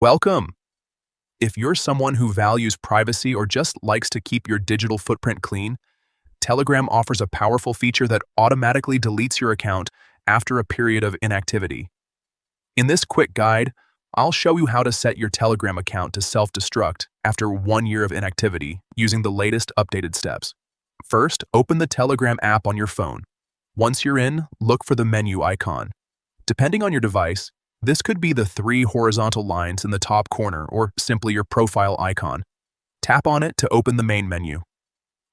Welcome! If you're someone who values privacy or just likes to keep your digital footprint clean, Telegram offers a powerful feature that automatically deletes your account after a period of inactivity. In this quick guide, I'll show you how to set your Telegram account to self-destruct after 1 year of inactivity using the latest updated steps. First, open the Telegram app on your phone. Once you're in, look for the menu icon. Depending on your device, this could be the 3 horizontal lines in the top corner or simply your profile icon. Tap on it to open the main menu.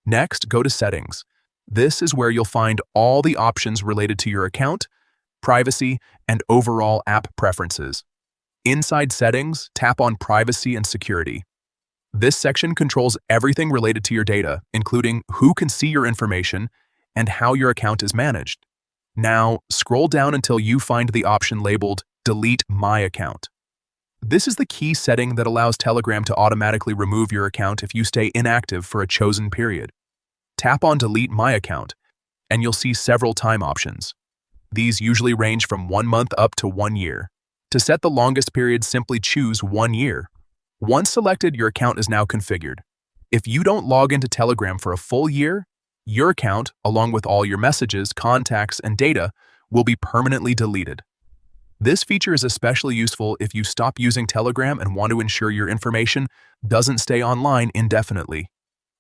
Next, go to Settings. This is where you'll find all the options related to your account, privacy, and overall app preferences. Inside Settings, tap on Privacy and Security. This section controls everything related to your data, including who can see your information and how your account is managed. Now, scroll down until you find the option labeled Delete My Account. This is the key setting that allows Telegram to automatically remove your account if you stay inactive for a chosen period. Tap on Delete My Account, and you'll see several time options. These usually range from 1 month up to 1 year. To set the longest period, simply choose 1 year. Once selected, your account is now configured. If you don't log into Telegram for a full year, your account, along with all your messages, contacts, and data, will be permanently deleted. This feature is especially useful if you stop using Telegram and want to ensure your information doesn't stay online indefinitely.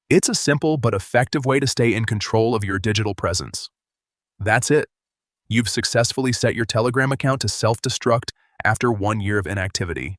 It's a simple but effective way to stay in control of your digital presence. That's it. You've successfully set your Telegram account to self-destruct after 1 year of inactivity.